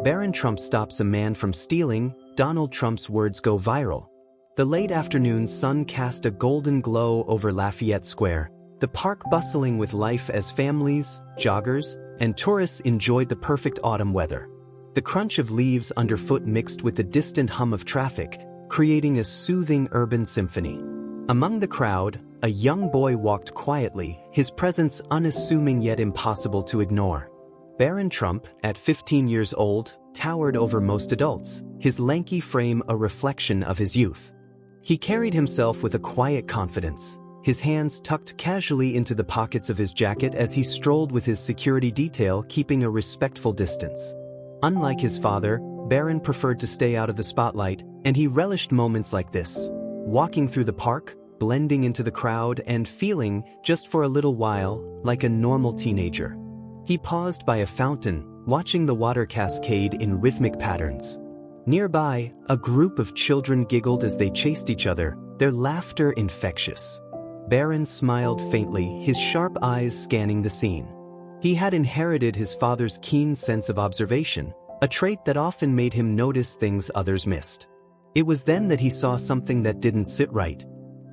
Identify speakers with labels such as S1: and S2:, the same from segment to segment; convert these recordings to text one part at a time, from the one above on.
S1: Barron Trump stops a man from stealing, Donald Trump's words go viral. The late afternoon sun cast a golden glow over Lafayette Square, the park bustling with life as families, joggers, and tourists enjoyed the perfect autumn weather. The crunch of leaves underfoot mixed with the distant hum of traffic, creating a soothing urban symphony. Among the crowd, a young boy walked quietly, his presence unassuming yet impossible to ignore. Barron Trump, at 15 years old, towered over most adults, his lanky frame a reflection of his youth. He carried himself with a quiet confidence, his hands tucked casually into the pockets of his jacket as he strolled with his security detail, keeping a respectful distance. Unlike his father, Barron preferred to stay out of the spotlight, and he relished moments like this, walking through the park, blending into the crowd and feeling, just for a little while, like a normal teenager. He paused by a fountain, watching the water cascade in rhythmic patterns. Nearby, a group of children giggled as they chased each other, their laughter infectious. Barron smiled faintly, his sharp eyes scanning the scene. He had inherited his father's keen sense of observation, a trait that often made him notice things others missed. It was then that he saw something that didn't sit right.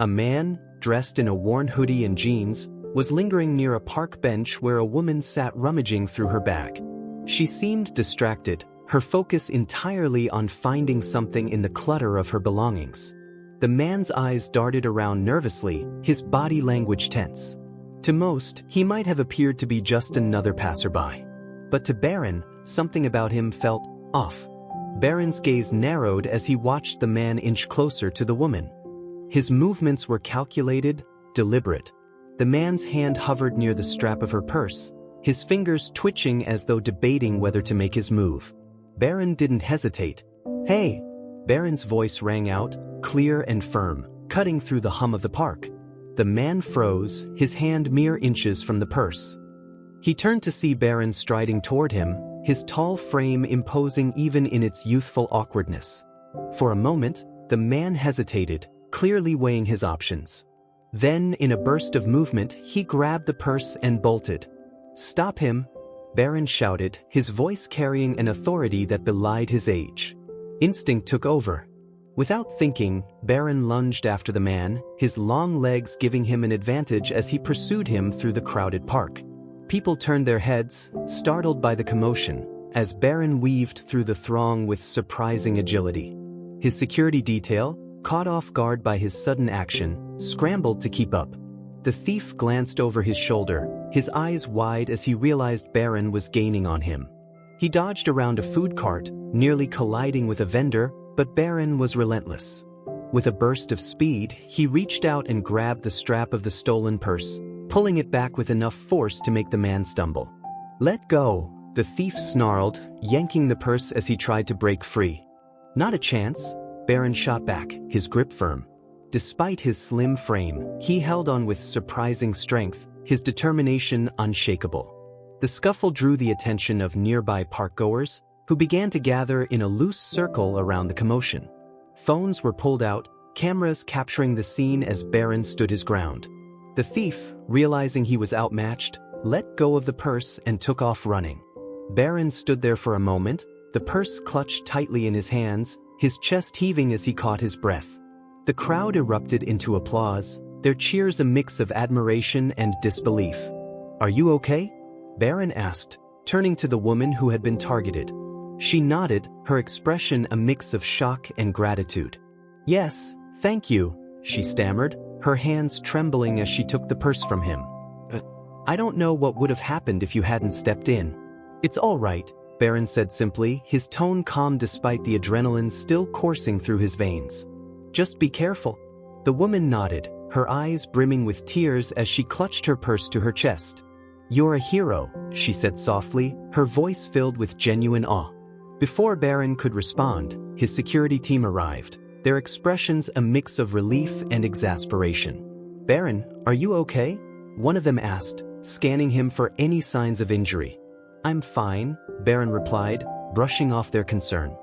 S1: A man, dressed in a worn hoodie and jeans, was lingering near a park bench where a woman sat rummaging through her bag. She seemed distracted, her focus entirely on finding something in the clutter of her belongings. The man's eyes darted around nervously, his body language tense. To most, he might have appeared to be just another passerby. But to Barron, something about him felt off. Barron's gaze narrowed as he watched the man inch closer to the woman. His movements were calculated, deliberate. The man's hand hovered near the strap of her purse, his fingers twitching as though debating whether to make his move. Barron didn't hesitate. "Hey!" Barron's voice rang out, clear and firm, cutting through the hum of the park. The man froze, his hand mere inches from the purse. He turned to see Barron striding toward him, his tall frame imposing even in its youthful awkwardness. For a moment, the man hesitated, clearly weighing his options. Then, in a burst of movement, he grabbed the purse and bolted. "Stop him!" Barron shouted, his voice carrying an authority that belied his age. Instinct took over. Without thinking, Barron lunged after the man, his long legs giving him an advantage as he pursued him through the crowded park. People turned their heads, startled by the commotion, as Barron weaved through the throng with surprising agility. His security detail, caught off guard by his sudden action, scrambled to keep up. The thief glanced over his shoulder, his eyes wide as he realized Barron was gaining on him. He dodged around a food cart, nearly colliding with a vendor, but Barron was relentless. With a burst of speed, he reached out and grabbed the strap of the stolen purse, pulling it back with enough force to make the man stumble. "Let go," the thief snarled, yanking the purse as he tried to break free. "Not a chance," Barron shot back, his grip firm. Despite his slim frame, he held on with surprising strength, his determination unshakable. The scuffle drew the attention of nearby parkgoers, who began to gather in a loose circle around the commotion. Phones were pulled out, cameras capturing the scene as Barron stood his ground. The thief, realizing he was outmatched, let go of the purse and took off running. Barron stood there for a moment, the purse clutched tightly in his hands, his chest heaving as he caught his breath. The crowd erupted into applause, their cheers a mix of admiration and disbelief. "Are you okay?" Barron asked, turning to the woman who had been targeted. She nodded, her expression a mix of shock and gratitude. "Yes, thank you," she stammered, her hands trembling as she took the purse from him. "But I don't know what would have happened if you hadn't stepped in." "It's all right," Barron said simply, his tone calm despite the adrenaline still coursing through his veins. "Just be careful." The woman nodded, her eyes brimming with tears as she clutched her purse to her chest. "You're a hero," she said softly, her voice filled with genuine awe. Before Barron could respond, his security team arrived, their expressions a mix of relief and exasperation. "Barron, are you okay?" one of them asked, scanning him for any signs of injury. "I'm fine," Barron replied, brushing off their concern.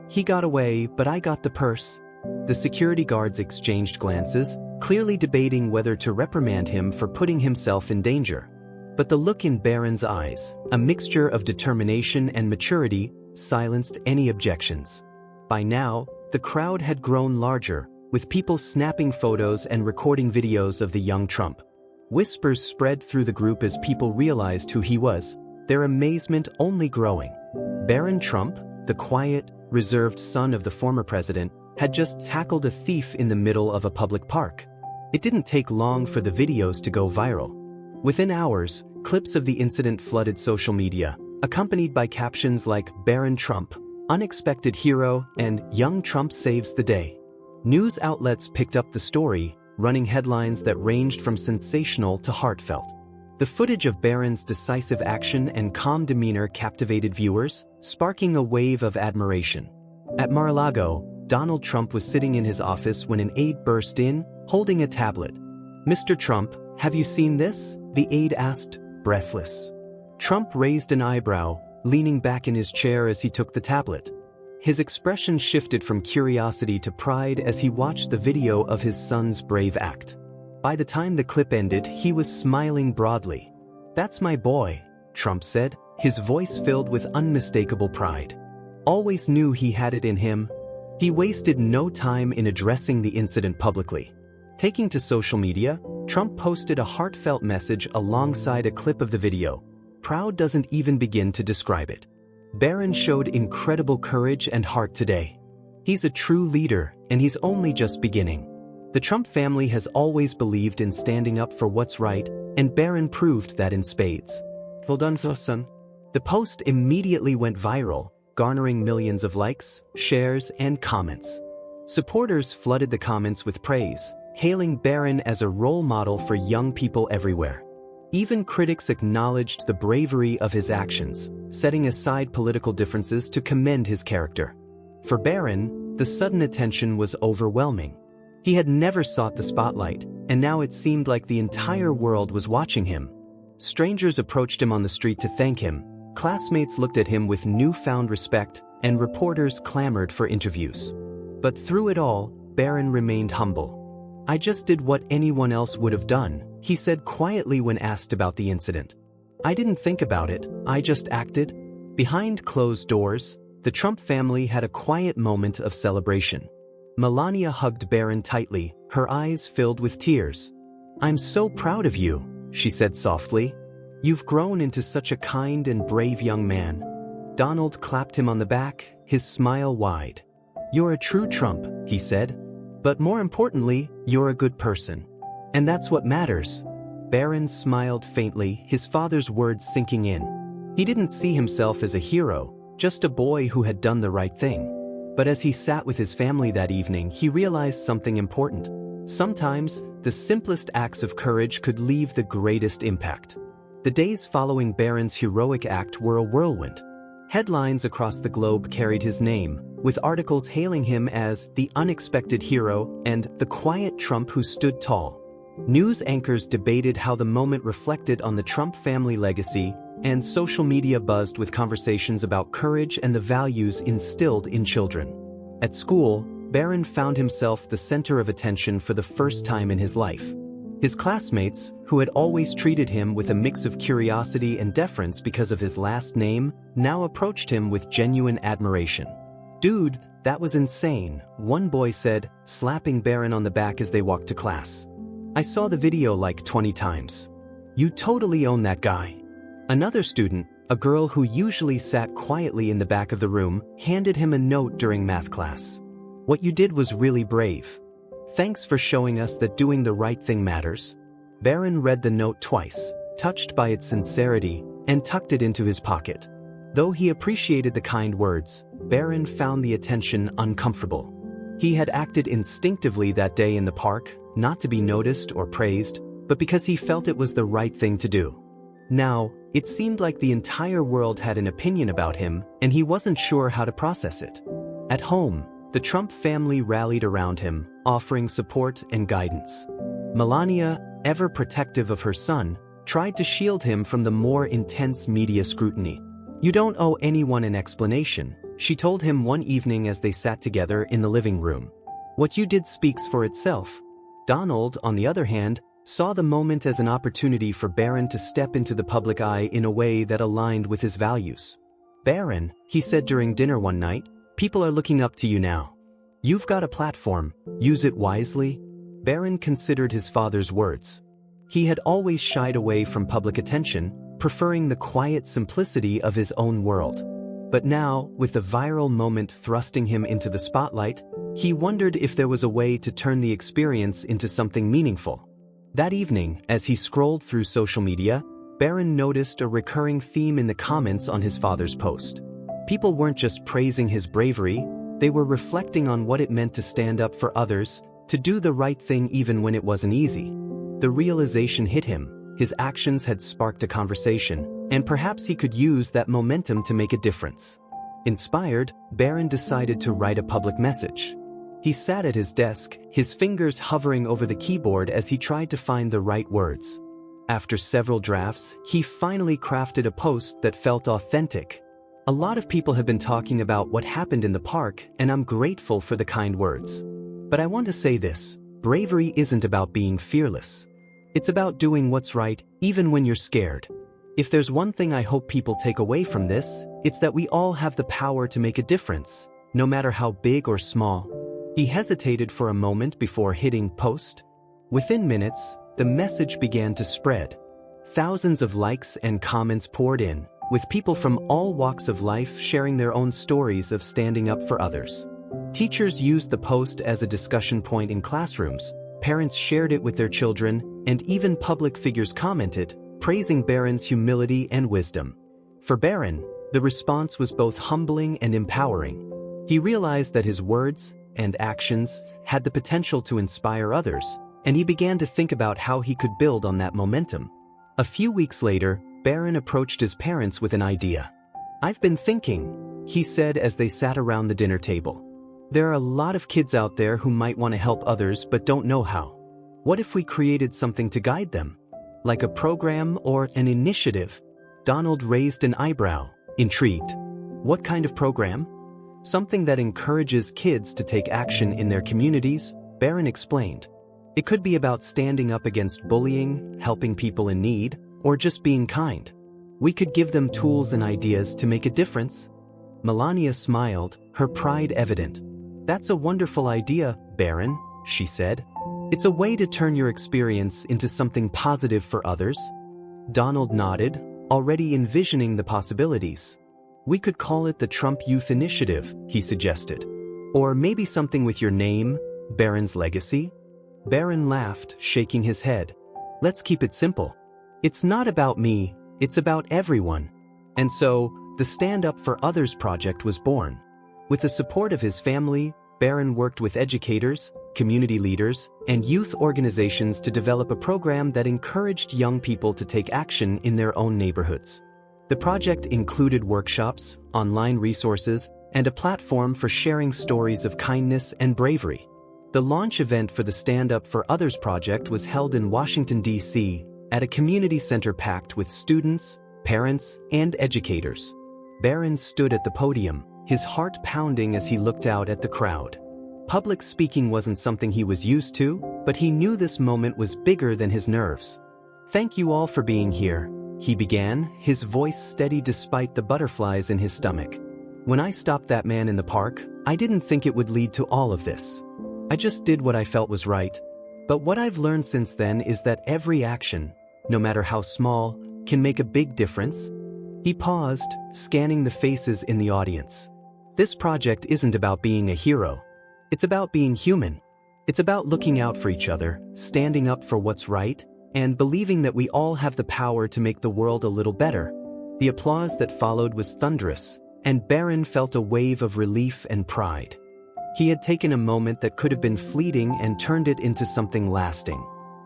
S1: "He got away, but I got the purse." The security guards exchanged glances, clearly debating whether to reprimand him for putting himself in danger. But the look in Barron's eyes, a mixture of determination and maturity, silenced any objections. By now, the crowd had grown larger, with people snapping photos and recording videos of the young Trump. Whispers spread through the group as people realized who he was, their amazement only growing. Barron Trump, the quiet, reserved son of the former president, had just tackled a thief in the middle of a public park. It didn't take long for the videos to go viral. Within hours, clips of the incident flooded social media, accompanied by captions like "Barron Trump, unexpected hero," and "Young Trump saves the day." News outlets picked up the story, running headlines that ranged from sensational to heartfelt. The footage of Barron's decisive action and calm demeanor captivated viewers, sparking a wave of admiration. At Mar-a-Lago, Donald Trump was sitting in his office when an aide burst in, holding a tablet. "Mr. Trump, have you seen this?" the aide asked, breathless. Trump raised an eyebrow, leaning back in his chair as he took the tablet. His expression shifted from curiosity to pride as he watched the video of his son's brave act. By the time the clip ended, he was smiling broadly. "That's my boy," Trump said, his voice filled with unmistakable pride. "Always knew he had it in him." He wasted no time in addressing the incident publicly. Taking to social media, Trump posted a heartfelt message alongside a clip of the video. Proud doesn't even begin to describe it. Barron showed incredible courage and heart today. He's a true leader, and he's only just beginning. The Trump family has always believed in standing up for what's right, and Barron proved that in spades. Well done, son. The post immediately went viral, garnering millions of likes, shares, and comments. Supporters flooded the comments with praise, hailing Barron as a role model for young people everywhere. Even critics acknowledged the bravery of his actions, setting aside political differences to commend his character. For Barron, the sudden attention was overwhelming. He had never sought the spotlight, and now it seemed like the entire world was watching him. Strangers approached him on the street to thank him, classmates looked at him with newfound respect, and reporters clamored for interviews. But through it all, Barron remained humble. "I just did what anyone else would have done," he said quietly when asked about the incident. "I didn't think about it, I just acted." Behind closed doors, the Trump family had a quiet moment of celebration. Melania hugged Barron tightly, her eyes filled with tears. "I'm so proud of you," she said softly. "You've grown into such a kind and brave young man." Donald clapped him on the back, his smile wide. "You're a true Trump," he said. "But more importantly, you're a good person. And that's what matters." Barron smiled faintly, his father's words sinking in. He didn't see himself as a hero, just a boy who had done the right thing. But as he sat with his family that evening, he realized something important. Sometimes, the simplest acts of courage could leave the greatest impact. The days following Barron's heroic act were a whirlwind. Headlines across the globe carried his name, with articles hailing him as the unexpected hero and the quiet Trump who stood tall. News anchors debated how the moment reflected on the Trump family legacy, and social media buzzed with conversations about courage and the values instilled in children. At school, Barron found himself the center of attention for the first time in his life. His classmates, who had always treated him with a mix of curiosity and deference because of his last name, now approached him with genuine admiration. "Dude, that was insane," one boy said, slapping Barron on the back as they walked to class. "I saw the video like 20 times. You totally own that guy." Another student, a girl who usually sat quietly in the back of the room, handed him a note during math class. "What you did was really brave. Thanks for showing us that doing the right thing matters." Barron read the note twice, touched by its sincerity, and tucked it into his pocket. Though he appreciated the kind words, Barron found the attention uncomfortable. He had acted instinctively that day in the park, not to be noticed or praised, but because he felt it was the right thing to do. Now, it seemed like the entire world had an opinion about him, and he wasn't sure how to process it. At home, the Trump family rallied around him, offering support and guidance. Melania, ever protective of her son, tried to shield him from the more intense media scrutiny. "You don't owe anyone an explanation," she told him one evening as they sat together in the living room. "What you did speaks for itself." Donald, on the other hand, saw the moment as an opportunity for Barron to step into the public eye in a way that aligned with his values. "Barron," he said during dinner one night, "people are looking up to you now. You've got a platform, use it wisely." Barron considered his father's words. He had always shied away from public attention, preferring the quiet simplicity of his own world. But now, with the viral moment thrusting him into the spotlight, he wondered if there was a way to turn the experience into something meaningful. That evening, as he scrolled through social media, Barron noticed a recurring theme in the comments on his father's post. People weren't just praising his bravery, they were reflecting on what it meant to stand up for others, to do the right thing even when it wasn't easy. The realization hit him. His actions had sparked a conversation, and perhaps he could use that momentum to make a difference. Inspired, Barron decided to write a public message. He sat at his desk, his fingers hovering over the keyboard as he tried to find the right words. After several drafts, he finally crafted a post that felt authentic. "A lot of people have been talking about what happened in the park, and I'm grateful for the kind words. But I want to say this: bravery isn't about being fearless. It's about doing what's right, even when you're scared. If there's one thing I hope people take away from this, it's that we all have the power to make a difference, no matter how big or small." He hesitated for a moment before hitting post. Within minutes, the message began to spread. Thousands of likes and comments poured in, with people from all walks of life sharing their own stories of standing up for others. Teachers used the post as a discussion point in classrooms, parents shared it with their children, and even public figures commented, praising Barron's humility and wisdom. For Barron, the response was both humbling and empowering. He realized that his words and actions had the potential to inspire others, and he began to think about how he could build on that momentum. A few weeks later, Barron approached his parents with an idea. "I've been thinking," he said as they sat around the dinner table. "There are a lot of kids out there who might want to help others but don't know how. What if we created something to guide them? Like a program or an initiative?" Donald raised an eyebrow, intrigued. "What kind of program?" "Something that encourages kids to take action in their communities," Barron explained. "It could be about standing up against bullying, helping people in need, or just being kind. We could give them tools and ideas to make a difference." Melania smiled, her pride evident. "That's a wonderful idea, Barron," she said. "It's a way to turn your experience into something positive for others." Donald nodded, already envisioning the possibilities. "We could call it the Trump Youth Initiative," he suggested. "Or maybe something with your name, Barron's Legacy?" Barron laughed, shaking his head. "Let's keep it simple. It's not about me, it's about everyone." And so, the Stand Up for Others project was born. With the support of his family, Barron worked with educators, community leaders, and youth organizations to develop a program that encouraged young people to take action in their own neighborhoods. The project included workshops, online resources, and a platform for sharing stories of kindness and bravery. The launch event for the Stand Up for Others project was held in Washington, D.C., at a community center packed with students, parents, and educators. Barron stood at the podium, his heart pounding as he looked out at the crowd. Public speaking wasn't something he was used to, but he knew this moment was bigger than his nerves. "Thank you all for being here," he began, his voice steady despite the butterflies in his stomach. "When I stopped that man in the park, I didn't think it would lead to all of this. I just did what I felt was right. But what I've learned since then is that every action, no matter how small, can make a big difference." He paused, scanning the faces in the audience. This project isn't about being a hero. It's about being human. It's about looking out for each other, standing up for what's right, and believing that we all have the power to make the world a little better. The applause that followed was thunderous, and Barron felt a wave of relief and pride. He had taken a moment that could have been fleeting and turned it into something lasting.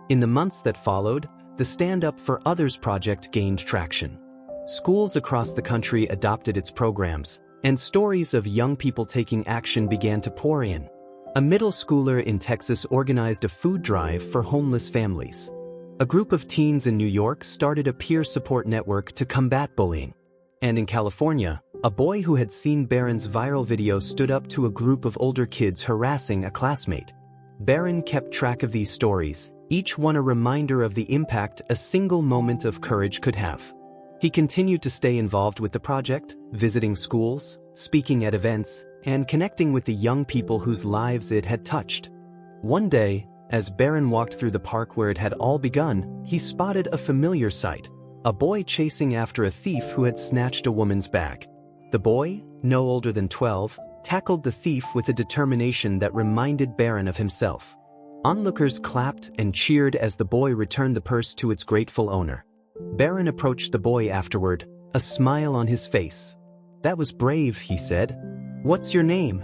S1: In the months that followed, the Stand Up for Others project gained traction. Schools across the country adopted its programs, and stories of young people taking action began to pour in. A middle schooler in Texas organized a food drive for homeless families. A group of teens in New York started a peer support network to combat bullying. And in California, a boy who had seen Barron's viral video stood up to a group of older kids harassing a classmate. Barron kept track of these stories, each one a reminder of the impact a single moment of courage could have. He continued to stay involved with the project, visiting schools, speaking at events, and connecting with the young people whose lives it had touched. One day, as Barron walked through the park where it had all begun, he spotted a familiar sight: a boy chasing after a thief who had snatched a woman's bag. The boy, no older than 12, tackled the thief with a determination that reminded Barron of himself. Onlookers clapped and cheered as the boy returned the purse to its grateful owner. Barron approached the boy afterward, a smile on his face. "That was brave," he said. "What's your name?"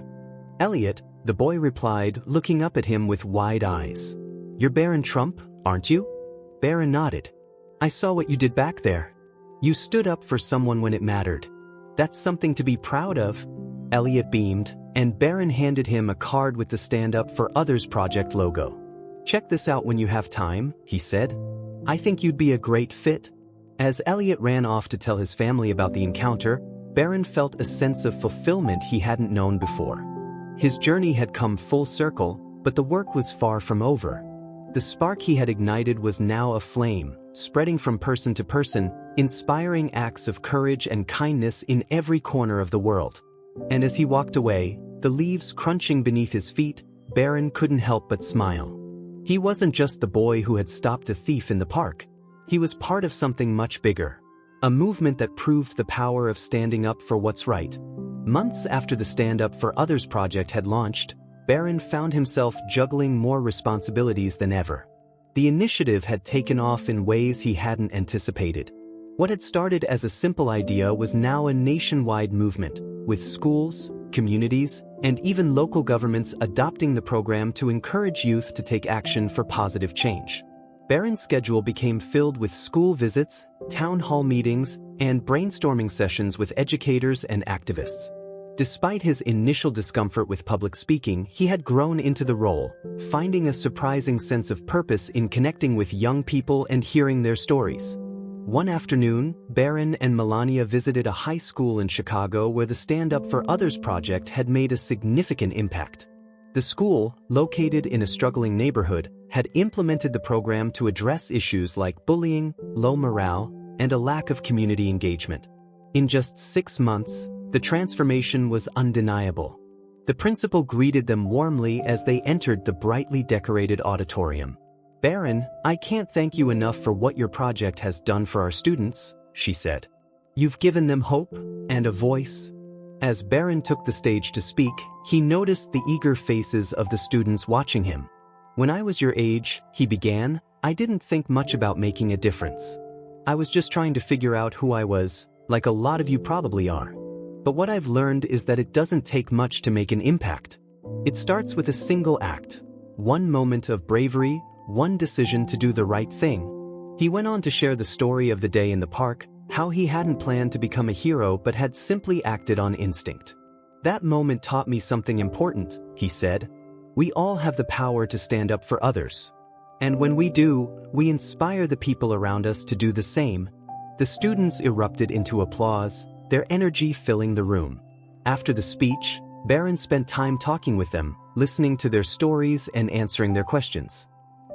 S1: "Elliot," the boy replied, looking up at him with wide eyes. "You're Barron Trump, aren't you?" Barron nodded. "I saw what you did back there. You stood up for someone when it mattered. That's something to be proud of." Elliot beamed, and Barron handed him a card with the Stand Up for Others project logo. "Check this out when you have time," he said. "I think you'd be a great fit." As Elliot ran off to tell his family about the encounter, Barron felt a sense of fulfillment he hadn't known before. His journey had come full circle, but the work was far from over. The spark he had ignited was now a flame, spreading from person to person, inspiring acts of courage and kindness in every corner of the world. And as he walked away, the leaves crunching beneath his feet, Barron couldn't help but smile. He wasn't just the boy who had stopped a thief in the park. He was part of something much bigger, a movement that proved the power of standing up for what's right. Months after the Stand Up for Others project had launched, Barron found himself juggling more responsibilities than ever. The initiative had taken off in ways he hadn't anticipated. What had started as a simple idea was now a nationwide movement, with schools, communities, and even local governments adopting the program to encourage youth to take action for positive change. Barron's schedule became filled with school visits, town hall meetings, and brainstorming sessions with educators and activists. Despite his initial discomfort with public speaking, he had grown into the role, finding a surprising sense of purpose in connecting with young people and hearing their stories. One afternoon, Barron and Melania visited a high school in Chicago where the Stand Up for Others project had made a significant impact. The school, located in a struggling neighborhood, had implemented the program to address issues like bullying, low morale, and a lack of community engagement. In just 6 months, the transformation was undeniable. The principal greeted them warmly as they entered the brightly decorated auditorium. "Barron, I can't thank you enough for what your project has done for our students," she said. "You've given them hope and a voice." As Barron took the stage to speak, he noticed the eager faces of the students watching him. "When I was your age," he began, "I didn't think much about making a difference. I was just trying to figure out who I was, like a lot of you probably are. But what I've learned is that it doesn't take much to make an impact. It starts with a single act, one moment of bravery, one decision to do the right thing." He went on to share the story of the day in the park, how he hadn't planned to become a hero but had simply acted on instinct. "That moment taught me something important," he said. "We all have the power to stand up for others. And when we do, we inspire the people around us to do the same." The students erupted into applause, their energy filling the room. After the speech, Barron spent time talking with them, listening to their stories and answering their questions.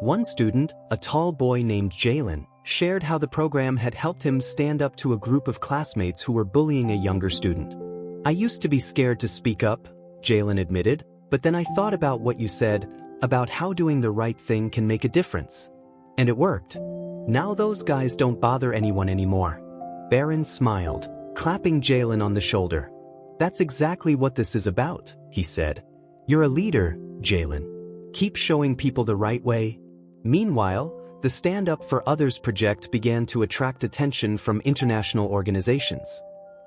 S1: One student, a tall boy named Jalen, shared how the program had helped him stand up to a group of classmates who were bullying a younger student. "I used to be scared to speak up," Jalen admitted, "but then I thought about what you said, about how doing the right thing can make a difference. And it worked. Now those guys don't bother anyone anymore." Barron smiled, clapping Jalen on the shoulder. "That's exactly what this is about," he said. "You're a leader, Jalen. Keep showing people the right way." Meanwhile, the Stand Up for Others project began to attract attention from international organizations.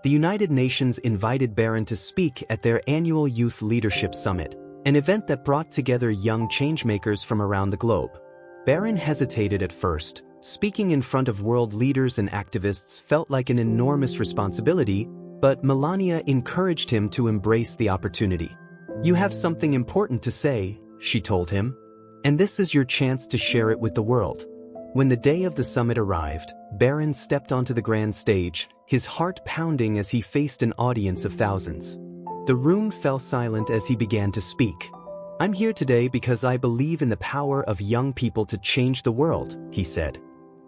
S1: The United Nations invited Barron to speak at their annual Youth Leadership Summit, an event that brought together young changemakers from around the globe. Barron hesitated at first. Speaking in front of world leaders and activists felt like an enormous responsibility, but Melania encouraged him to embrace the opportunity. "You have something important to say," she told him, "and this is your chance to share it with the world." When the day of the summit arrived, Barron stepped onto the grand stage, his heart pounding as he faced an audience of thousands. The room fell silent as he began to speak. "I'm here today because I believe in the power of young people to change the world," he said.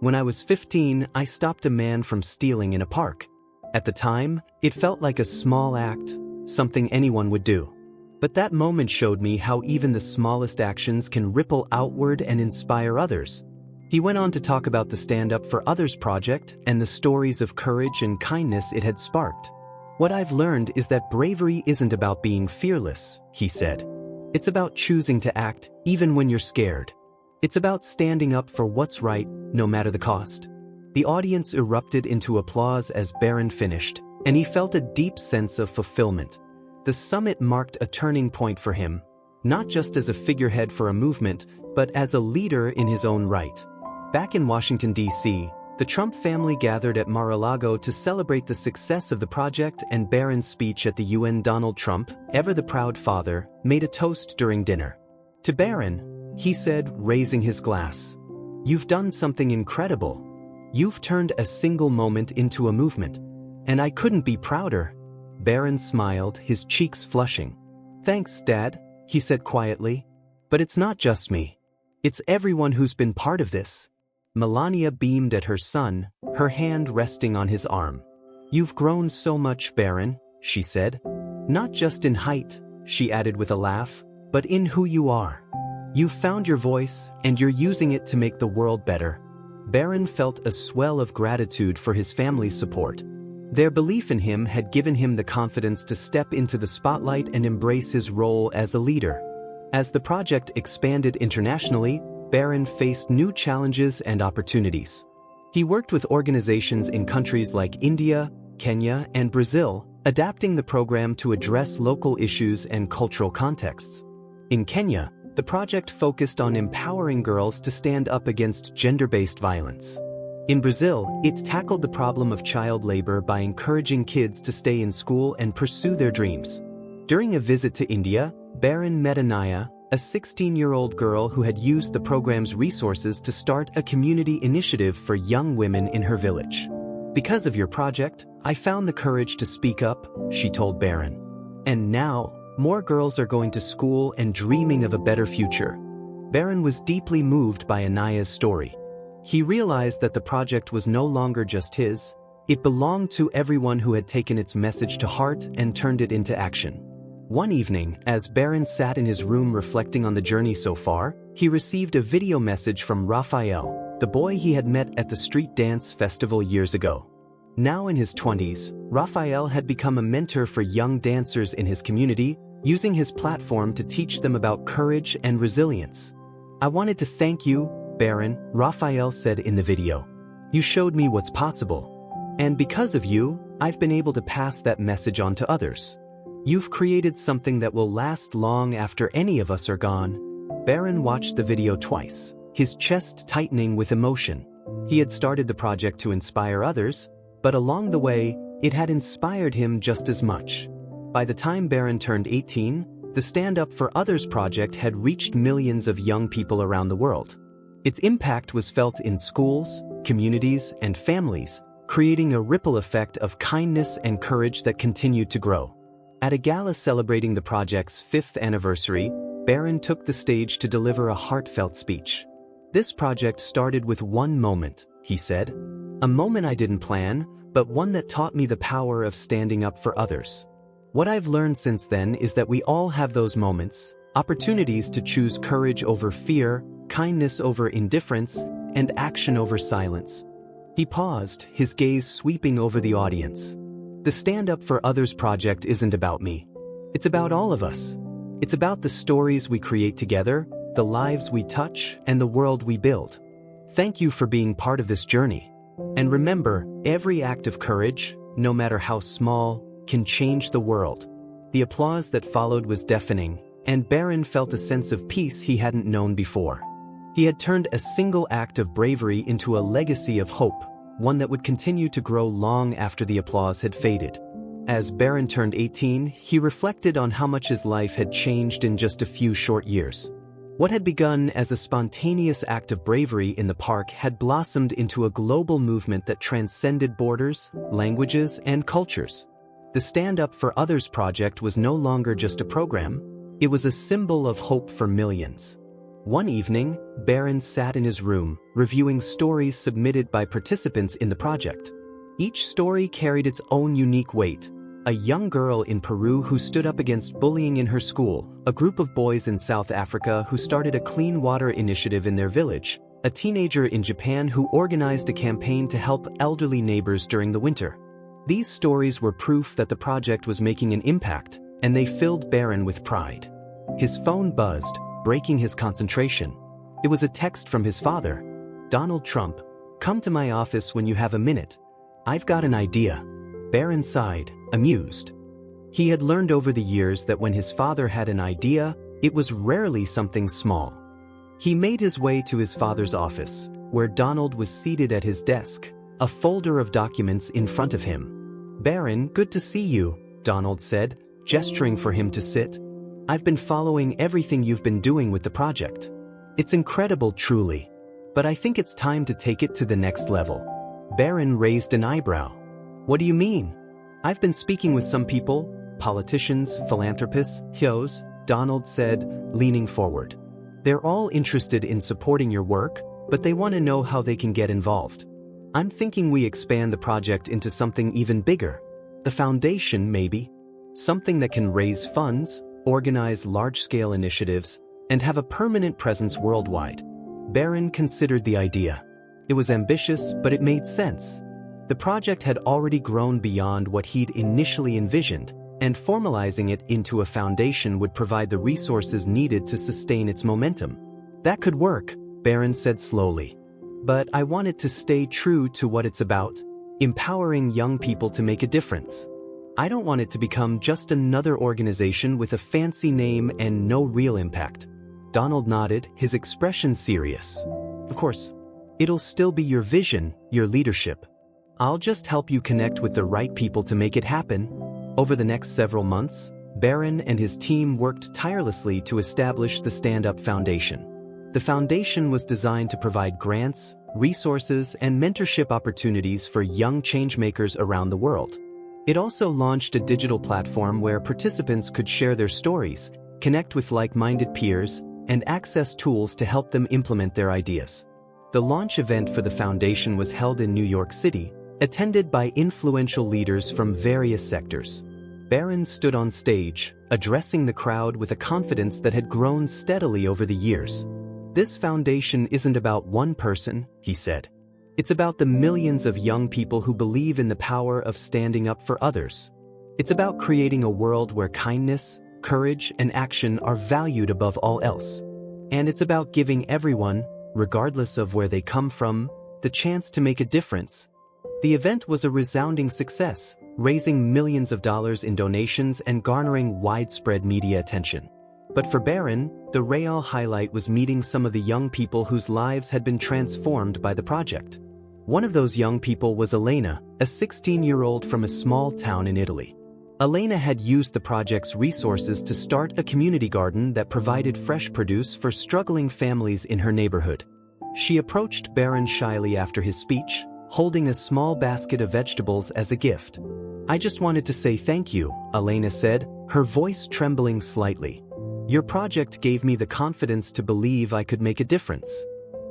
S1: When I was 15, I stopped a man from stealing in a park. At the time, it felt like a small act, something anyone would do. But that moment showed me how even the smallest actions can ripple outward and inspire others. He went on to talk about the Stand Up for Others project and the stories of courage and kindness it had sparked. What I've learned is that bravery isn't about being fearless, he said. It's about choosing to act even when you're scared. It's about standing up for what's right, no matter the cost. The audience erupted into applause as Barron finished, and he felt a deep sense of fulfillment. The summit marked a turning point for him, not just as a figurehead for a movement, but as a leader in his own right. Back in Washington, D.C., the Trump family gathered at Mar-a-Lago to celebrate the success of the project, and Barron's speech at the UN. Donald Trump, ever the proud father, made a toast during dinner. To Barron, he said, raising his glass, "You've done something incredible. You've turned a single moment into a movement. And I couldn't be prouder." Barron smiled, his cheeks flushing. "Thanks, Dad," he said quietly. "But it's not just me. It's everyone who's been part of this." Melania beamed at her son, her hand resting on his arm. "You've grown so much, Barron," she said. "Not just in height," she added with a laugh, "but in who you are. You've found your voice, and you're using it to make the world better." Barron felt a swell of gratitude for his family's support. Their belief in him had given him the confidence to step into the spotlight and embrace his role as a leader. As the project expanded internationally, Barron faced new challenges and opportunities. He worked with organizations in countries like India, Kenya, and Brazil, adapting the program to address local issues and cultural contexts. In Kenya, the project focused on empowering girls to stand up against gender-based violence. In Brazil, it tackled the problem of child labor by encouraging kids to stay in school and pursue their dreams. During a visit to India, Barron met Anaya, a 16-year-old girl who had used the program's resources to start a community initiative for young women in her village. "Because of your project, I found the courage to speak up," she told Barron. "And now, more girls are going to school and dreaming of a better future." Barron was deeply moved by Anaya's story. He realized that the project was no longer just his, it belonged to everyone who had taken its message to heart and turned it into action. One evening, as Barron sat in his room reflecting on the journey so far, he received a video message from Raphael, the boy he had met at the street dance festival years ago. Now in his 20s, Raphael had become a mentor for young dancers in his community, using his platform to teach them about courage and resilience. "I wanted to thank you, Barron," Raphael said in the video. "You showed me what's possible. And because of you, I've been able to pass that message on to others. You've created something that will last long after any of us are gone." Barron watched the video twice, his chest tightening with emotion. He had started the project to inspire others, but along the way, it had inspired him just as much. By the time Barron turned 18, the Stand Up for Others project had reached millions of young people around the world. Its impact was felt in schools, communities, and families, creating a ripple effect of kindness and courage that continued to grow. At a gala celebrating the project's 5th anniversary, Barron took the stage to deliver a heartfelt speech. "This project started with one moment," he said. "A moment I didn't plan, but one that taught me the power of standing up for others. What I've learned since then is that we all have those moments, opportunities to choose courage over fear, kindness over indifference, and action over silence." He paused, his gaze sweeping over the audience. "The Stand Up for Others project isn't about me. It's about all of us. It's about the stories we create together, the lives we touch, and the world we build. Thank you for being part of this journey. And remember, every act of courage, no matter how small, can change the world." The applause that followed was deafening, and Barron felt a sense of peace he hadn't known before. He had turned a single act of bravery into a legacy of hope, one that would continue to grow long after the applause had faded. As Barron turned 18, he reflected on how much his life had changed in just a few short years. What had begun as a spontaneous act of bravery in the park had blossomed into a global movement that transcended borders, languages, and cultures. The Stand Up for Others project was no longer just a program, it was a symbol of hope for millions. One evening, Barron sat in his room, reviewing stories submitted by participants in the project. Each story carried its own unique weight. A young girl in Peru who stood up against bullying in her school, a group of boys in South Africa who started a clean water initiative in their village, a teenager in Japan who organized a campaign to help elderly neighbors during the winter. These stories were proof that the project was making an impact, and they filled Barron with pride. His phone buzzed, breaking his concentration. It was a text from his father. "Donald Trump, come to my office when you have a minute. I've got an idea." Barron sighed, amused. He had learned over the years that when his father had an idea, it was rarely something small. He made his way to his father's office, where Donald was seated at his desk, a folder of documents in front of him. "Barron, good to see you," Donald said, gesturing for him to sit. "I've been following everything you've been doing with the project. It's incredible, truly. But I think it's time to take it to the next level." Barron raised an eyebrow. "What do you mean?" "I've been speaking with some people, politicians, philanthropists, TOs," Donald said, leaning forward. "They're all interested in supporting your work, but they want to know how they can get involved. I'm thinking we expand the project into something even bigger. The foundation, maybe. Something that can raise funds, organize large-scale initiatives, and have a permanent presence worldwide." Barron considered the idea. It was ambitious, but it made sense. The project had already grown beyond what he'd initially envisioned, and formalizing it into a foundation would provide the resources needed to sustain its momentum. "That could work," Barron said slowly. "But I want it to stay true to what it's about, empowering young people to make a difference. I don't want it to become just another organization with a fancy name and no real impact." Donald nodded, his expression serious. "Of course. It'll still be your vision, your leadership. I'll just help you connect with the right people to make it happen." Over the next several months, Barron and his team worked tirelessly to establish the Stand Up Foundation. The foundation was designed to provide grants, resources, and mentorship opportunities for young changemakers around the world. It also launched a digital platform where participants could share their stories, connect with like-minded peers, and access tools to help them implement their ideas. The launch event for the foundation was held in New York City, attended by influential leaders from various sectors. Barron stood on stage, addressing the crowd with a confidence that had grown steadily over the years. "This foundation isn't about one person," he said. "It's about the millions of young people who believe in the power of standing up for others. It's about creating a world where kindness, courage, and action are valued above all else. And it's about giving everyone, regardless of where they come from, the chance to make a difference." The event was a resounding success, raising millions of dollars in donations and garnering widespread media attention. But for Barron, the real highlight was meeting some of the young people whose lives had been transformed by the project. One of those young people was Elena, a 16-year-old from a small town in Italy. Elena had used the project's resources to start a community garden that provided fresh produce for struggling families in her neighborhood. She approached Barron shyly after his speech, holding a small basket of vegetables as a gift. "I just wanted to say thank you," Elena said, her voice trembling slightly. "Your project gave me the confidence to believe I could make a difference.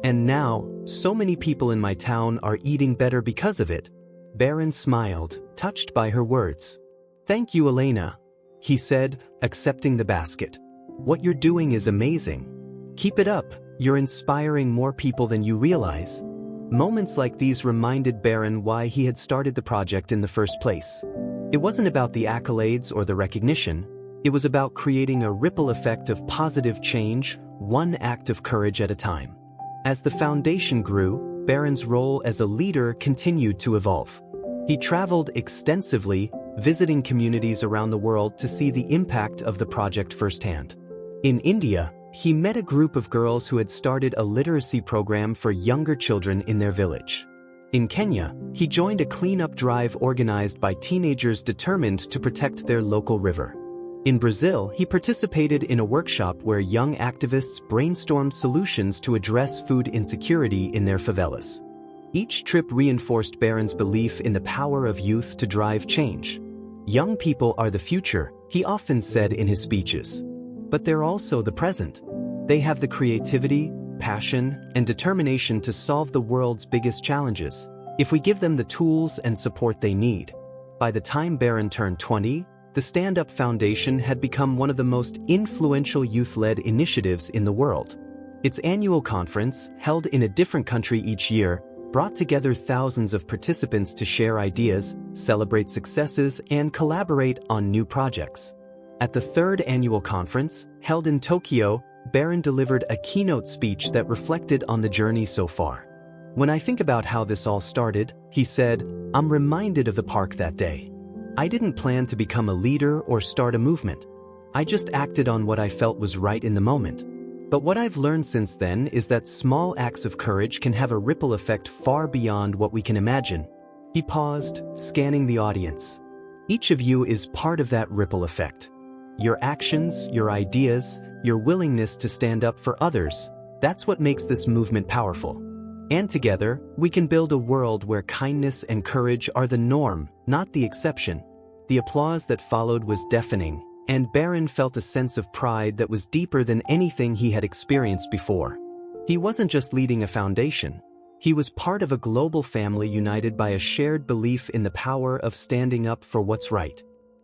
S1: And now, so many people in my town are eating better because of it." Barron smiled, touched by her words. "Thank you, Elena," he said, accepting the basket. "What you're doing is amazing. Keep it up, you're inspiring more people than you realize." Moments like these reminded Barron why he had started the project in the first place. It wasn't about the accolades or the recognition. It was about creating a ripple effect of positive change, one act of courage at a time. As the foundation grew, Barron's role as a leader continued to evolve. He traveled extensively, visiting communities around the world to see the impact of the project firsthand. In India, he met a group of girls who had started a literacy program for younger children in their village. In Kenya, he joined a cleanup drive organized by teenagers determined to protect their local river. In Brazil, he participated in a workshop where young activists brainstormed solutions to address food insecurity in their favelas. Each trip reinforced Barron's belief in the power of youth to drive change. "Young people are the future," he often said in his speeches. "But they're also the present. They have the creativity, passion, and determination to solve the world's biggest challenges, if we give them the tools and support they need. By the time Barron turned 20, the Stand Up Foundation had become one of the most influential youth-led initiatives in the world. Its annual conference, held in a different country each year, brought together thousands of participants to share ideas, celebrate successes, and collaborate on new projects. At the third annual conference, held in Tokyo, Barron delivered a keynote speech that reflected on the journey so far. "When I think about how this all started," he said, "I'm reminded of the park that day. I didn't plan to become a leader or start a movement. I just acted on what I felt was right in the moment. But what I've learned since then is that small acts of courage can have a ripple effect far beyond what we can imagine." He paused, scanning the audience. "Each of you is part of that ripple effect. Your actions, your ideas, your willingness to stand up for others, that's what makes this movement powerful. And together, we can build a world where kindness and courage are the norm, not the exception." The applause that followed was deafening, and Barron felt a sense of pride that was deeper than anything he had experienced before. He wasn't just leading a foundation. He was part of a global family united by a shared belief in the power of standing up for what's right.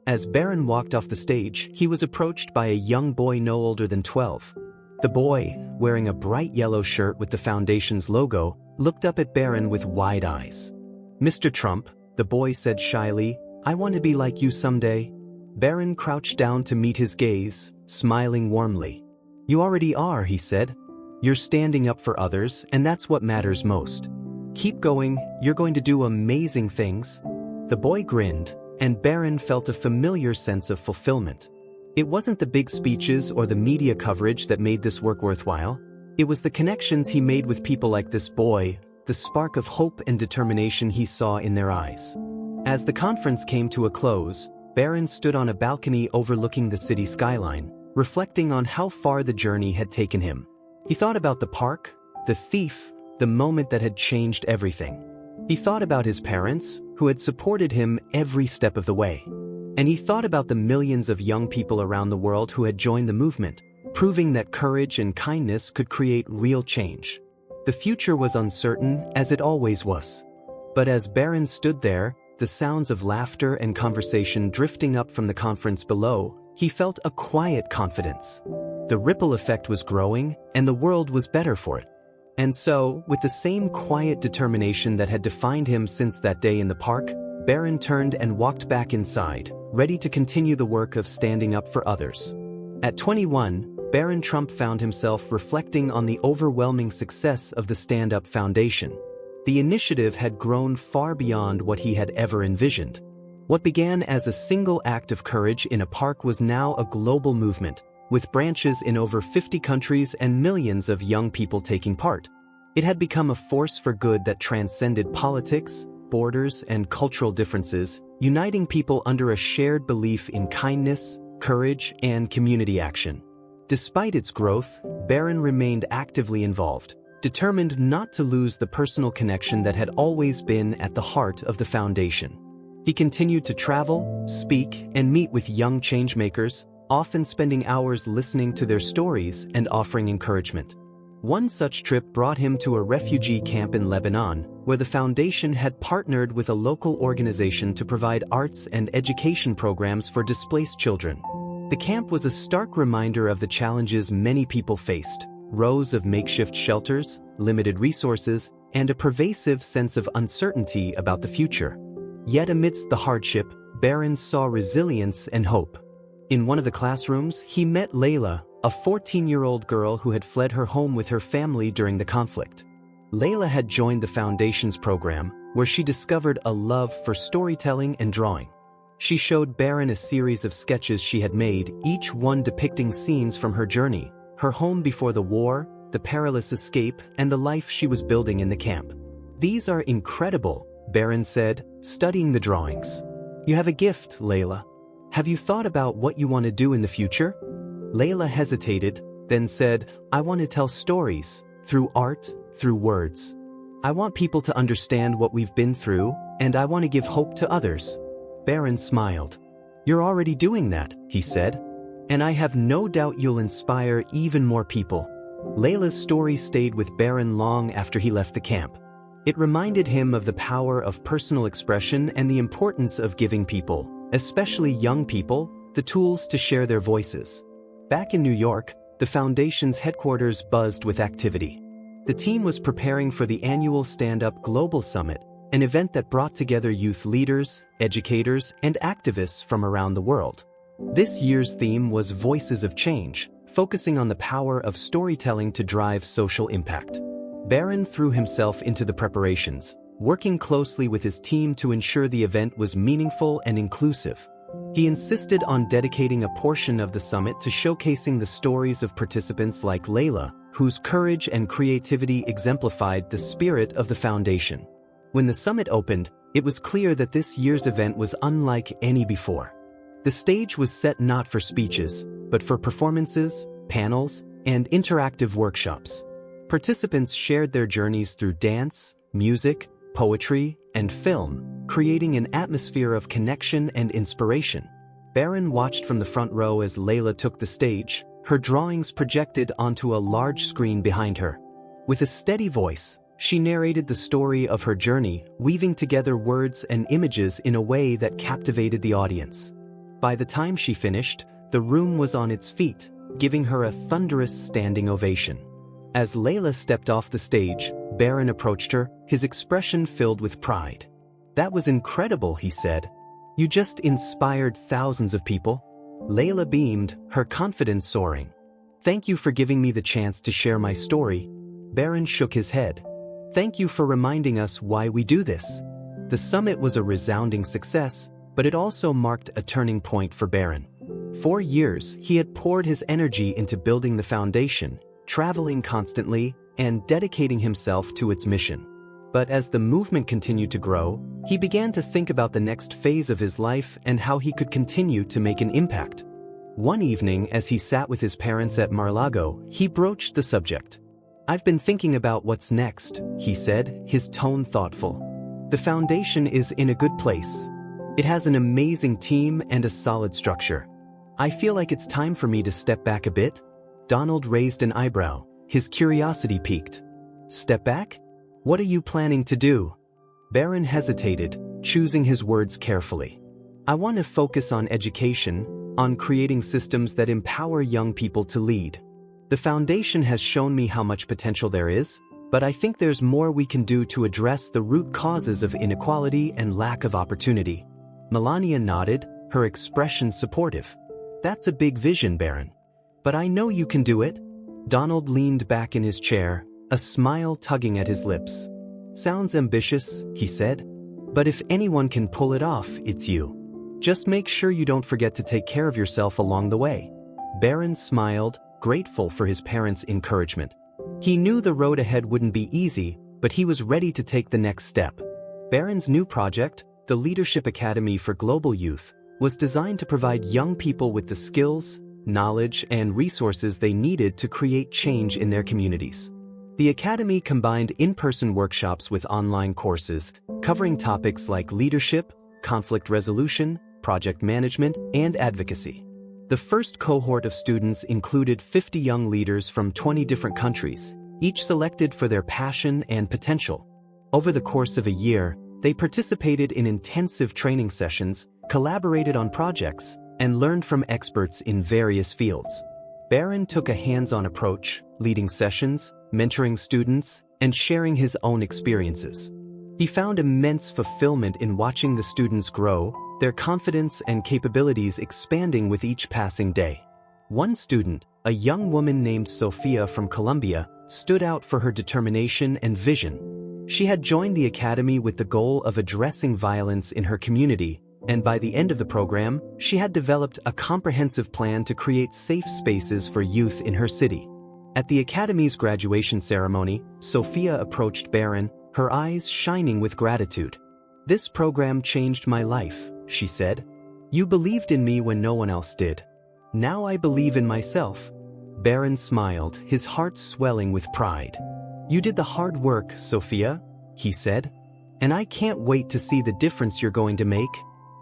S1: As Barron walked off the stage, he was approached by a young boy no older than 12. The boy, wearing a bright yellow shirt with the foundation's logo, looked up at Barron with wide eyes. "Mr. Trump," the boy said shyly, "I want to be like you someday." Barron crouched down to meet his gaze, smiling warmly. "You already are," he said. "You're standing up for others, and that's what matters most. Keep going, you're going to do amazing things." The boy grinned, and Barron felt a familiar sense of fulfillment. It wasn't the big speeches or the media coverage that made this work worthwhile. It was the connections he made with people like this boy, the spark of hope and determination he saw in their eyes. As the conference came to a close, Barron stood on a balcony overlooking the city skyline, reflecting on how far the journey had taken him. He thought about the park, the thief, the moment that had changed everything. He thought about his parents, who had supported him every step of the way. And he thought about the millions of young people around the world who had joined the movement, proving that courage and kindness could create real change. The future was uncertain, as it always was. But as Barron stood there, the sounds of laughter and conversation drifting up from the conference below, he felt a quiet confidence. The ripple effect was growing, and the world was better for it. And so, with the same quiet determination that had defined him since that day in the park, Barron turned and walked back inside, ready to continue the work of standing up for others. At 21, Barron Trump found himself reflecting on the overwhelming success of the Stand Up Foundation. The initiative had grown far beyond what he had ever envisioned. What began as a single act of courage in a park was now a global movement, with branches in over 50 countries and millions of young people taking part. It had become a force for good that transcended politics, borders, and cultural differences, uniting people under a shared belief in kindness, courage, and community action. Despite its growth, Barron remained actively involved, determined not to lose the personal connection that had always been at the heart of the foundation. He continued to travel, speak, and meet with young changemakers, often spending hours listening to their stories and offering encouragement. One such trip brought him to a refugee camp in Lebanon, where the foundation had partnered with a local organization to provide arts and education programs for displaced children. The camp was a stark reminder of the challenges many people faced: rows of makeshift shelters, limited resources, and a pervasive sense of uncertainty about the future. Yet amidst the hardship, Barron saw resilience and hope. In one of the classrooms, he met Layla, a 14-year-old girl who had fled her home with her family during the conflict. Layla had joined the Foundation's program, where she discovered a love for storytelling and drawing. She showed Barron a series of sketches she had made, each one depicting scenes from her journey, her home before the war, the perilous escape, and the life she was building in the camp. "These are incredible," Barron said, studying the drawings. "You have a gift, Layla. Have you thought about what you want to do in the future?" Layla hesitated, then said, "I want to tell stories, through art, through words. I want people to understand what we've been through, and I want to give hope to others." Barron smiled. "You're already doing that," he said. "And I have no doubt you'll inspire even more people." Layla's story stayed with Barron long after he left the camp. It reminded him of the power of personal expression and the importance of giving people, especially young people, the tools to share their voices. Back in New York, the Foundation's headquarters buzzed with activity. The team was preparing for the annual Stand Up Global Summit, an event that brought together youth leaders, educators, and activists from around the world. This year's theme was Voices of Change, focusing on the power of storytelling to drive social impact. Barron threw himself into the preparations, working closely with his team to ensure the event was meaningful and inclusive. He insisted on dedicating a portion of the summit to showcasing the stories of participants like Layla, whose courage and creativity exemplified the spirit of the Foundation. When the summit opened, it was clear that this year's event was unlike any before. The stage was set not for speeches, but for performances, panels, and interactive workshops. Participants shared their journeys through dance, music, poetry, and film, creating an atmosphere of connection and inspiration. Barron watched from the front row as Layla took the stage, her drawings projected onto a large screen behind her. With a steady voice, she narrated the story of her journey, weaving together words and images in a way that captivated the audience. By the time she finished, the room was on its feet, giving her a thunderous standing ovation. As Layla stepped off the stage, Barron approached her, his expression filled with pride. "That was incredible," he said. "You just inspired thousands of people." Layla beamed, her confidence soaring. "Thank you for giving me the chance to share my story." Barron shook his head. "Thank you for reminding us why we do this." The summit was a resounding success, but it also marked a turning point for Barron. For years, he had poured his energy into building the Foundation, traveling constantly, and dedicating himself to its mission. But as the movement continued to grow, he began to think about the next phase of his life and how he could continue to make an impact. One evening, as he sat with his parents at Mar-a-Lago, he broached the subject. "I've been thinking about what's next," he said, his tone thoughtful. "The Foundation is in a good place. It has an amazing team and a solid structure. I feel like it's time for me to step back a bit." Donald raised an eyebrow, his curiosity piqued. "Step back? What are you planning to do?" Barron hesitated, choosing his words carefully. "I want to focus on education, on creating systems that empower young people to lead. The Foundation has shown me how much potential there is, but I think there's more we can do to address the root causes of inequality and lack of opportunity." Melania nodded, her expression supportive. "That's a big vision, Barron. But I know you can do it." Donald leaned back in his chair, a smile tugging at his lips. "Sounds ambitious," he said. "But if anyone can pull it off, it's you. Just make sure you don't forget to take care of yourself along the way." Barron smiled, grateful for his parents' encouragement. He knew the road ahead wouldn't be easy, but he was ready to take the next step. Barron's new project, the Leadership Academy for Global Youth, was designed to provide young people with the skills, knowledge, and resources they needed to create change in their communities. The Academy combined in-person workshops with online courses, covering topics like leadership, conflict resolution, project management, and advocacy. The first cohort of students included 50 young leaders from 20 different countries, each selected for their passion and potential. Over the course of a year, they participated in intensive training sessions, collaborated on projects, and learned from experts in various fields. Barron took a hands-on approach, leading sessions, mentoring students, and sharing his own experiences. He found immense fulfillment in watching the students grow, their confidence and capabilities expanding with each passing day. One student, a young woman named Sophia from Colombia, stood out for her determination and vision. She had joined the academy with the goal of addressing violence in her community, and by the end of the program, she had developed a comprehensive plan to create safe spaces for youth in her city. At the Academy's graduation ceremony, Sophia approached Barron, her eyes shining with gratitude. "This program changed my life," she said. "You believed in me when no one else did. Now I believe in myself." Barron smiled, his heart swelling with pride. "You did the hard work, Sophia," he said. "And I can't wait to see the difference you're going to make."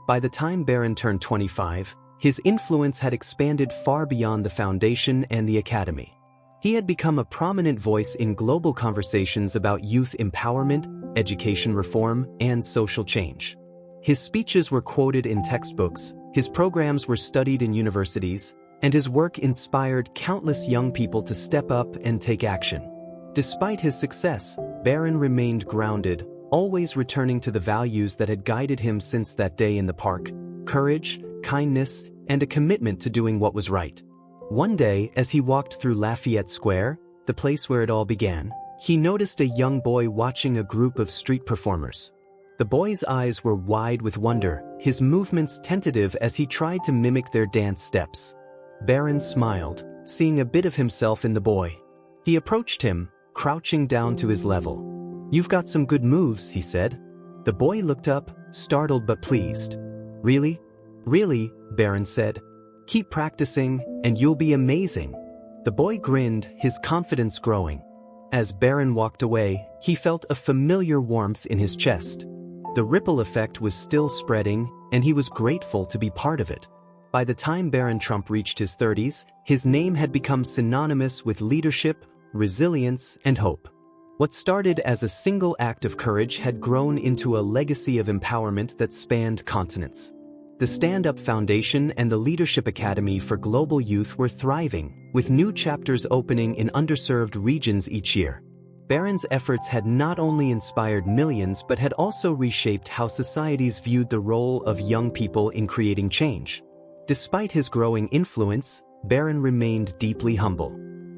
S1: By the time Barron turned 25, his influence had expanded far beyond the Foundation and the Academy. He had become a prominent voice in global conversations about youth empowerment, education reform, and social change. His speeches were quoted in textbooks, his programs were studied in universities, and his work inspired countless young people to step up and take action. Despite his success, Barron remained grounded, always returning to the values that had guided him since that day in the park: courage, kindness, and a commitment to doing what was right. One day, as he walked through Lafayette Square, the place where it all began, he noticed a young boy watching a group of street performers. The boy's eyes were wide with wonder, his movements tentative as he tried to mimic their dance steps. Barron smiled, seeing a bit of himself in the boy. He approached him, crouching down to his level. "You've got some good moves," he said. The boy looked up, startled but pleased. "Really? Really?" Barron said. "Keep practicing, and you'll be amazing." The boy grinned, his confidence growing. As Barron walked away, he felt a familiar warmth in his chest. The ripple effect was still spreading, and he was grateful to be part of it. By the time Barron Trump reached his 30s, his name had become synonymous with leadership, resilience, and hope. What started as a single act of courage had grown into a legacy of empowerment that spanned continents. The Stand Up Foundation and the Leadership Academy for Global Youth were thriving, with new chapters opening in underserved regions each year. Barron's efforts had not only inspired millions but had also reshaped how societies viewed the role of young people in creating change. Despite his growing influence, Barron remained deeply humble.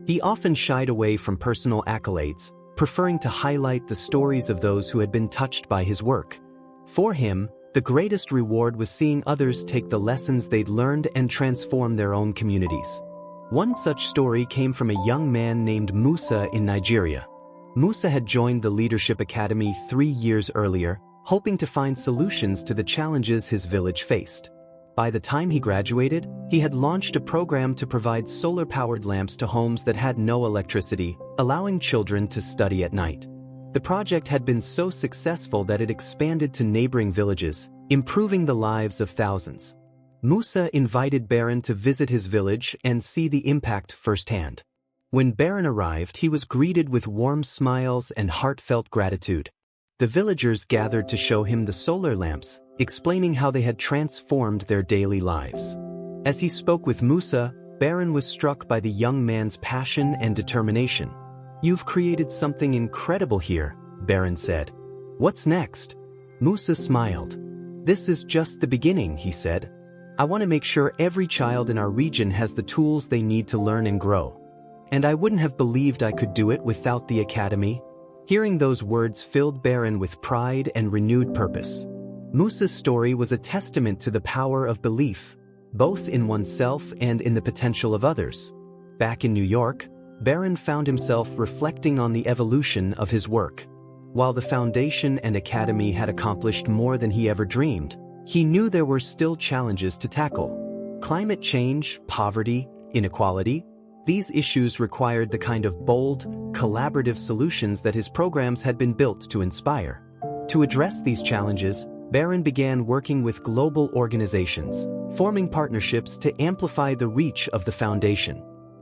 S1: He often shied away from personal accolades, preferring to highlight the stories of those who had been touched by his work. For him, the greatest reward was seeing others take the lessons they'd learned and transform their own communities. One such story came from a young man named Musa in Nigeria. Musa had joined the Leadership Academy 3 years earlier, hoping to find solutions to the challenges his village faced. By the time he graduated, he had launched a program to provide solar-powered lamps to homes that had no electricity, allowing children to study at night. The project had been so successful that it expanded to neighboring villages, improving the lives of thousands. Musa invited Barron to visit his village and see the impact firsthand. When Barron arrived, he was greeted with warm smiles and heartfelt gratitude. The villagers gathered to show him the solar lamps, explaining how they had transformed their daily lives. As he spoke with Musa, Barron was struck by the young man's passion and determination. "You've created something incredible here," Barron said. "What's next?" Musa smiled. "This is just the beginning," he said. "I want to make sure every child in our region has the tools they need to learn and grow. And I wouldn't have believed I could do it without the academy." Hearing those words filled Barron with pride and renewed purpose. Musa's story was a testament to the power of belief, both in oneself and in the potential of others. Back in New York, Barron found himself reflecting on the evolution of his work. While the foundation and academy had accomplished more than he ever dreamed, he knew there were still challenges to tackle. Climate change, poverty, inequality, these issues required the kind of bold, collaborative solutions that his programs had been built to inspire. To address these challenges, Barron began working with global organizations, forming partnerships to amplify the reach of the foundation.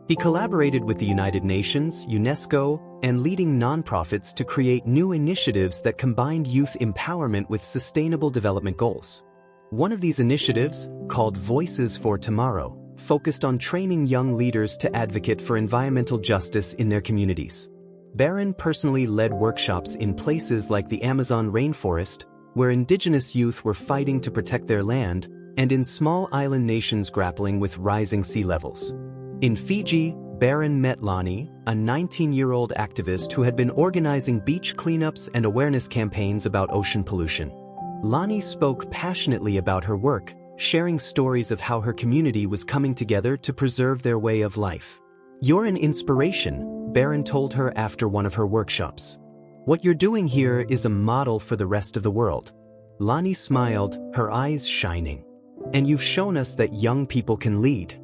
S1: He collaborated with the United Nations, UNESCO, and leading nonprofits to create new initiatives that combined youth empowerment with sustainable development goals. One of these initiatives, called Voices for Tomorrow, focused on training young leaders to advocate for environmental justice in their communities. Barron personally led workshops in places like the Amazon rainforest, where indigenous youth were fighting to protect their land, and in small island nations grappling with rising sea levels. In Fiji, Barron met Lonnie, a 19-year-old activist who had been organizing beach cleanups and awareness campaigns about ocean pollution. Lonnie spoke passionately about her work, sharing stories of how her community was coming together to preserve their way of life. "You're an inspiration," Barron told her after one of her workshops. "What you're doing here is a model for the rest of the world." Lonnie smiled, her eyes shining. "And you've shown us that young people can lead.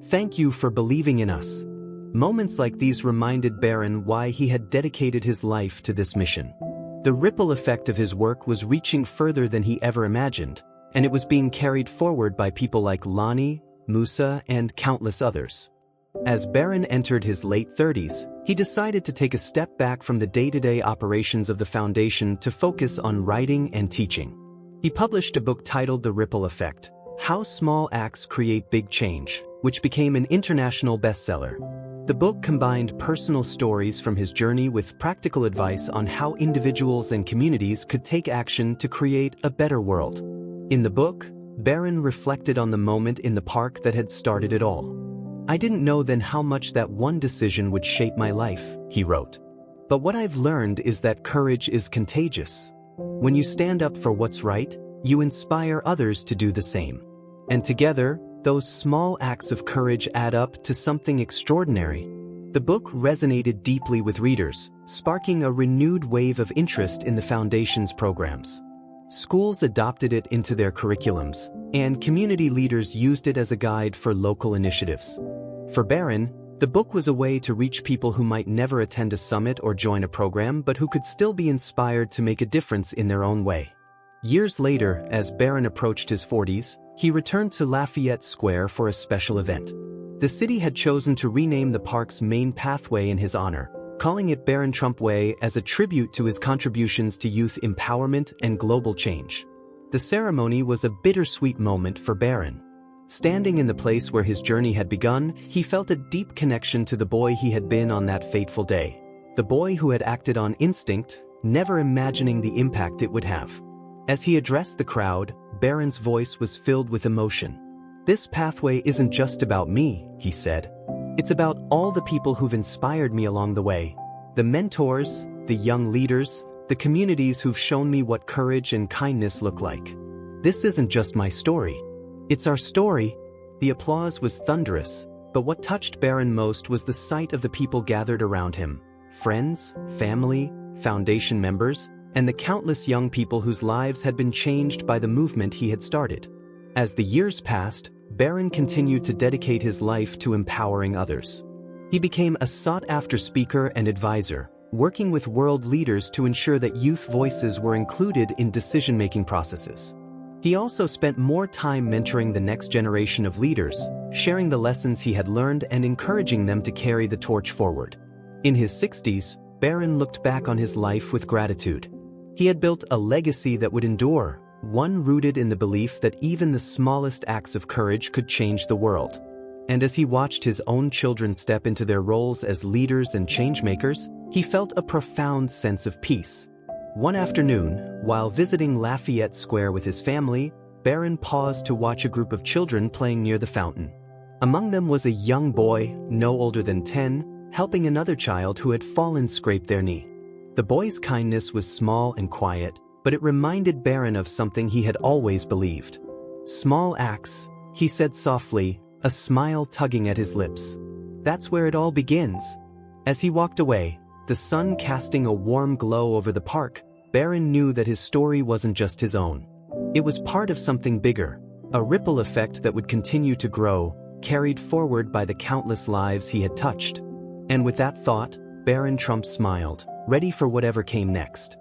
S1: Thank you for believing in us." Moments like these reminded Barron why he had dedicated his life to this mission. The ripple effect of his work was reaching further than he ever imagined, and it was being carried forward by people like Lonnie, Musa, and countless others. As Barron entered his late 30s, he decided to take a step back from the day-to-day operations of the foundation to focus on writing and teaching. He published a book titled The Ripple Effect: How Small Acts Create Big Change, which became an international bestseller. The book combined personal stories from his journey with practical advice on how individuals and communities could take action to create a better world. In the book, Barron reflected on the moment in the park that had started it all. "I didn't know then how much that one decision would shape my life," he wrote. "But what I've learned is that courage is contagious. When you stand up for what's right, you inspire others to do the same. And together, those small acts of courage add up to something extraordinary." The book resonated deeply with readers, sparking a renewed wave of interest in the Foundation's programs. Schools adopted it into their curriculums, and community leaders used it as a guide for local initiatives. For Barron, the book was a way to reach people who might never attend a summit or join a program but who could still be inspired to make a difference in their own way. Years later, as Barron approached his 40s, he returned to Lafayette Square for a special event. The city had chosen to rename the park's main pathway in his honor, calling it Barron Trump Way as a tribute to his contributions to youth empowerment and global change. The ceremony was a bittersweet moment for Barron. Standing in the place where his journey had begun, he felt a deep connection to the boy he had been on that fateful day. The boy who had acted on instinct, never imagining the impact it would have. As he addressed the crowd, Barron's voice was filled with emotion. "This pathway isn't just about me," he said. "It's about all the people who've inspired me along the way. The mentors, the young leaders, the communities who've shown me what courage and kindness look like. This isn't just my story. It's our story." The applause was thunderous, but what touched Barron most was the sight of the people gathered around him: friends, family, foundation members, and the countless young people whose lives had been changed by the movement he had started. As the years passed, Barron continued to dedicate his life to empowering others. He became a sought-after speaker and advisor, working with world leaders to ensure that youth voices were included in decision-making processes. He also spent more time mentoring the next generation of leaders, sharing the lessons he had learned and encouraging them to carry the torch forward. In his 60s, Barron looked back on his life with gratitude. He had built a legacy that would endure, one rooted in the belief that even the smallest acts of courage could change the world. And as he watched his own children step into their roles as leaders and changemakers, he felt a profound sense of peace. One afternoon, while visiting Lafayette Square with his family, Barron paused to watch a group of children playing near the fountain. Among them was a young boy, no older than 10, helping another child who had fallen scrape their knee. The boy's kindness was small and quiet, but it reminded Barron of something he had always believed. "Small acts," he said softly, a smile tugging at his lips. "That's where it all begins." As he walked away, the sun casting a warm glow over the park, Barron knew that his story wasn't just his own. It was part of something bigger, a ripple effect that would continue to grow, carried forward by the countless lives he had touched. And with that thought, Barron Trump smiled, ready for whatever came next.